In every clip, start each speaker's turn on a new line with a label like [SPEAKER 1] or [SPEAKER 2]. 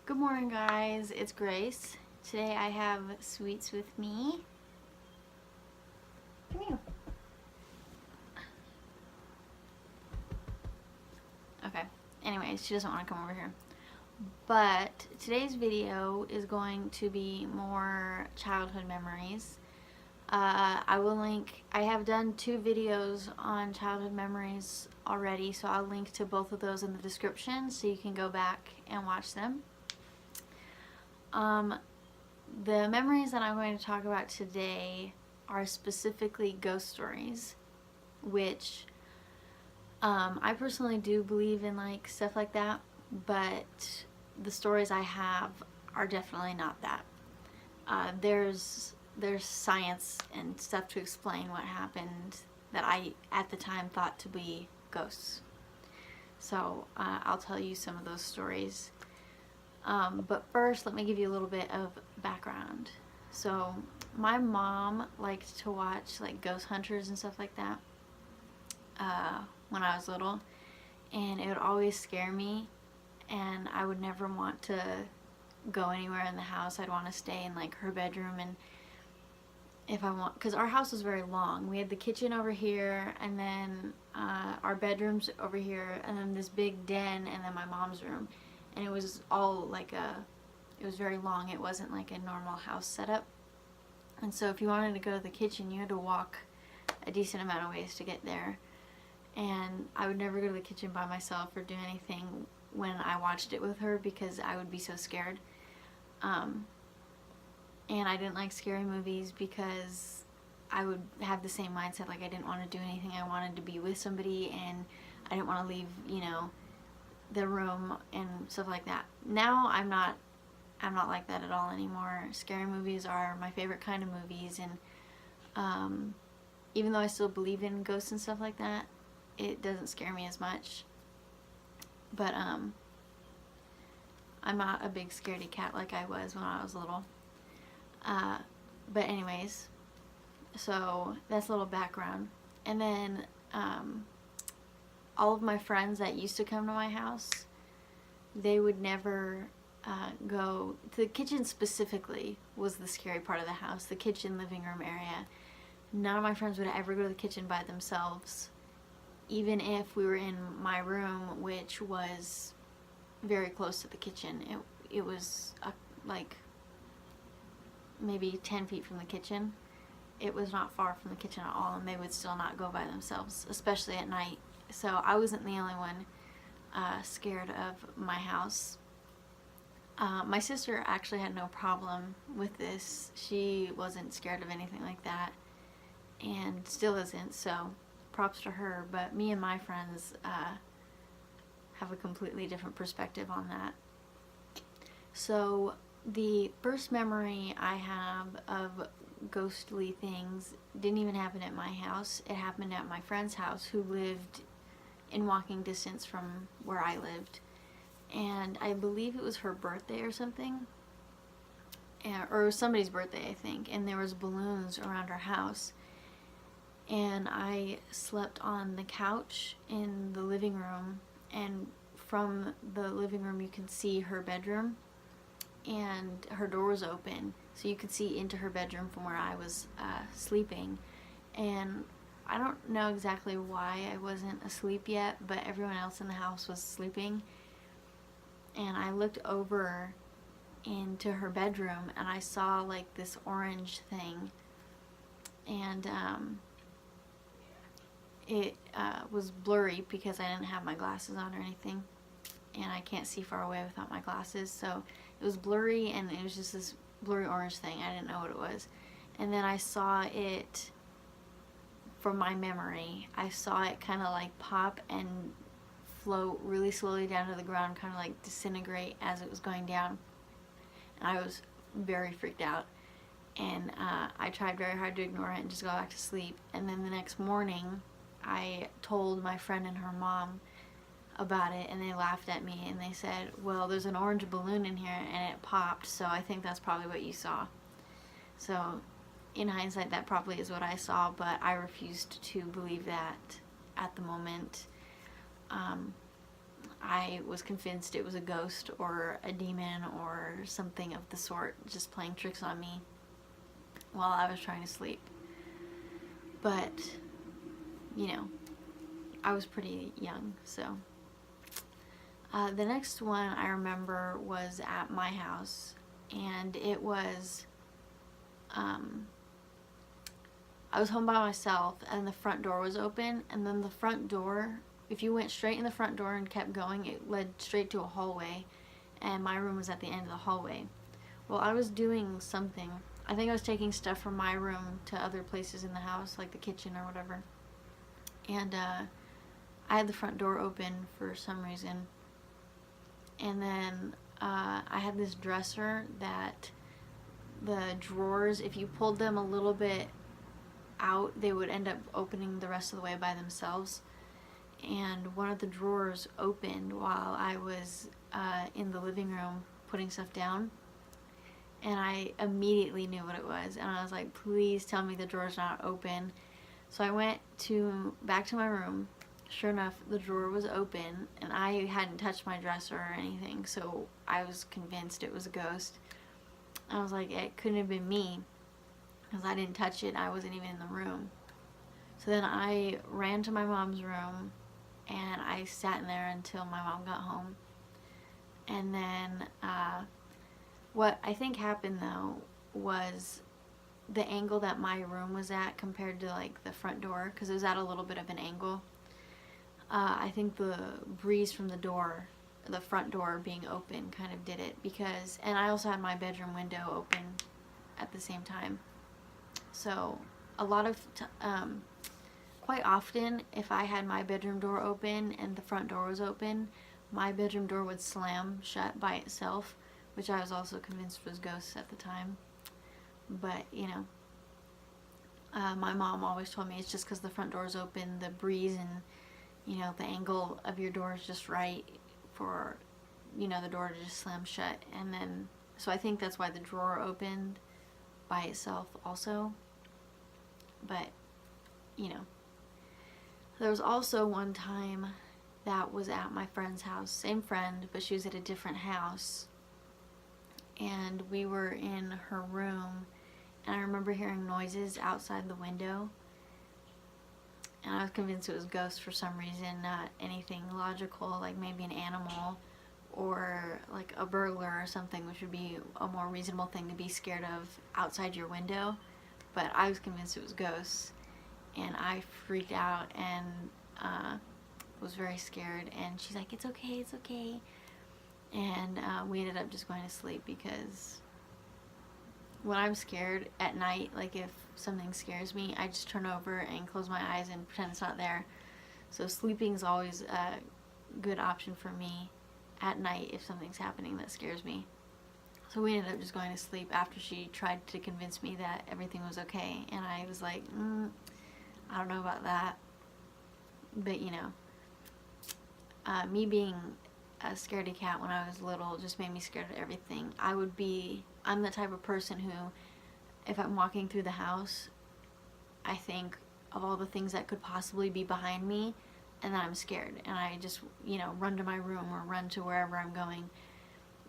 [SPEAKER 1] Good morning, guys. It's Grace. Today I have Sweets with me. Come here. Okay. Anyways, she doesn't want to come over here. But today's video is going to be more childhood memories. I have done 2 videos on childhood memories already, so I'll link to both of those in the description so you can go back and watch them. The memories that I'm going to talk about today are specifically ghost stories, which I personally do believe in, like, stuff like that, but the stories I have are definitely not that. There's science and stuff to explain what happened that I at the time thought to be ghosts. So I'll tell you some of those stories. But first, let me give you a little bit of background. So my mom liked to watch like ghost hunters and stuff like that when I was little, and it would always scare me, and I would never want to go anywhere in the house. I'd want to stay in like her bedroom, and if I want, because our house was very long. We had the kitchen over here, and then our bedrooms over here, and then this big den, and then my mom's room. And it was all like it was very long. It wasn't like a normal house setup. And so if you wanted to go to the kitchen, you had to walk a decent amount of ways to get there. And I would never go to the kitchen by myself or do anything when I watched it with her because I would be so scared. And I didn't like scary movies because I would have the same mindset, like I didn't want to do anything. I wanted to be with somebody, and I didn't want to leave, the room and stuff like that. Now I'm not like that at all anymore. Scary movies are my favorite kind of movies, and even though I still believe in ghosts and stuff like that, it doesn't scare me as much. But I'm not a big scaredy cat like I was when I was little. But anyways, so that's a little background. And then all of my friends that used to come to my house, they would never go to the kitchen. Specifically was the scary part of the house, the kitchen, living room area. None of my friends would ever go to the kitchen by themselves, even if we were in my room, which was very close to the kitchen. It was like maybe 10 feet from the kitchen. It was not far from the kitchen at all, and they would still not go by themselves, especially at night. So I wasn't the only one scared of my house. My sister actually had no problem with this. She wasn't scared of anything like that, and still isn't, so props to her. But me and my friends have a completely different perspective on that. So the first memory I have of ghostly things didn't even happen at my house. It happened at my friend's house, who lived in walking distance from where I lived. And I believe it was her birthday or something, or somebody's birthday, I think, and there was balloons around her house. And I slept on the couch in the living room, and from the living room you could see her bedroom, and her door was open, so you could see into her bedroom from where I was sleeping. And I don't know exactly why I wasn't asleep yet, but everyone else in the house was sleeping. And I looked over into her bedroom, and I saw like this orange thing, and it was blurry because I didn't have my glasses on or anything, and I can't see far away without my glasses, so it was blurry, and it was just this blurry orange thing. I didn't know what it was. And then I saw it, from my memory, I saw it kind of like pop and float really slowly down to the ground, kind of like disintegrate as it was going down. And I was very freaked out, and I tried very hard to ignore it and just go back to sleep. And then the next morning I told my friend and her mom about it, and they laughed at me, and they said, well, there's an orange balloon in here and it popped, so I think that's probably what you saw. So in hindsight, that probably is what I saw, but I refused to believe that at the moment. I was convinced it was a ghost or a demon or something of the sort just playing tricks on me while I was trying to sleep. But, you know, I was pretty young, so. The next one I remember was at my house, and it was, I was home by myself, and the front door was open, and then the front door, if you went straight in the front door and kept going, it led straight to a hallway, and my room was at the end of the hallway. Well, I was doing something. I think I was taking stuff from my room to other places in the house, like the kitchen or whatever, and I had the front door open for some reason, and then I had this dresser that the drawers, if you pulled them a little bit out, they would end up opening the rest of the way by themselves. And one of the drawers opened while I was in the living room putting stuff down. And I immediately knew what it was. And I was like, please tell me the drawer's not open. So I went back to my room. Sure enough, the drawer was open, and I hadn't touched my dresser or anything, so I was convinced it was a ghost. I was like, it couldn't have been me, because I didn't touch it, I wasn't even in the room. So then I ran to my mom's room, and I sat in there until my mom got home. And then what I think happened, though, was the angle that my room was at compared to, like, the front door, because it was at a little bit of an angle. I think the breeze from the front door being open kind of did it, because, and I also had my bedroom window open at the same time. So a lot of, quite often, if I had my bedroom door open and the front door was open, my bedroom door would slam shut by itself, which I was also convinced was ghosts at the time. But, you know, my mom always told me it's just because the front door is open, the breeze and, you know, the angle of your door is just right for, you know, the door to just slam shut. And then, so I think that's why the drawer opened by itself also. But, you know, there was also one time that was at my friend's house, same friend, but she was at a different house. And we were in her room, and I remember hearing noises outside the window. And I was convinced it was ghosts for some reason, not anything logical, like maybe an animal or like a burglar or something, which would be a more reasonable thing to be scared of outside your window. But I was convinced it was ghosts, and I freaked out and was very scared. And she's like, it's okay, it's okay. And we ended up just going to sleep, because when I'm scared at night, like if something scares me, I just turn over and close my eyes and pretend it's not there. So sleeping is always a good option for me at night if something's happening that scares me. So we ended up just going to sleep after she tried to convince me that everything was okay. And I was like, I don't know about that. But, you know, me being a scaredy cat when I was little just made me scared of everything. I'm the type of person who, if I'm walking through the house, I think of all the things that could possibly be behind me, and then I'm scared, and I just, you know, run to my room or run to wherever I'm going.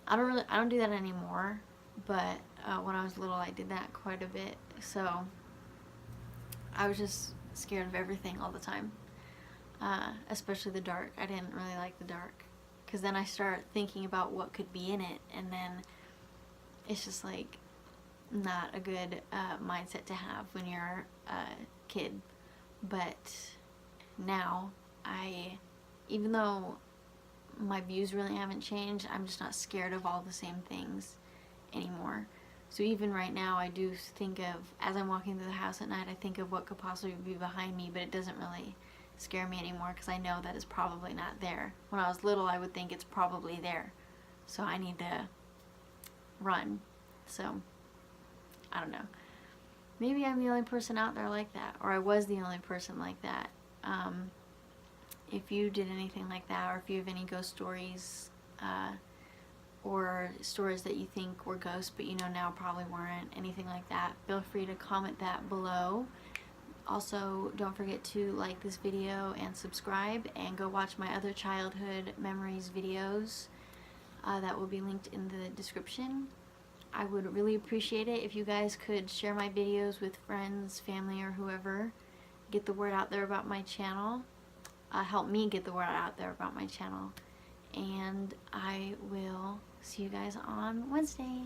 [SPEAKER 1] I don't do that anymore, but when I was little, I did that quite a bit. So I was just scared of everything all the time, especially the dark. I didn't really like the dark, because then I start thinking about what could be in it, and then it's just like not a good mindset to have when you're a kid. But now, even though my views really haven't changed, I'm just not scared of all the same things anymore. So even right now, I do think of, as I'm walking through the house at night, I think of what could possibly be behind me, but it doesn't really scare me anymore, because I know that it's probably not there. When I was little, I would think it's probably there, so I need to run. So I don't know, maybe I'm the only person out there like that, or I was the only person like that. If you did anything like that, or if you have any ghost stories, or stories that you think were ghosts but you know now probably weren't, anything like that, feel free to comment that below. Also, don't forget to like this video and subscribe, and go watch my other childhood memories videos that will be linked in the description. I would really appreciate it if you guys could share my videos with friends, family, or whoever. Get the word out there about my channel. Help me get the word out there about my channel. And I will see you guys on Wednesday.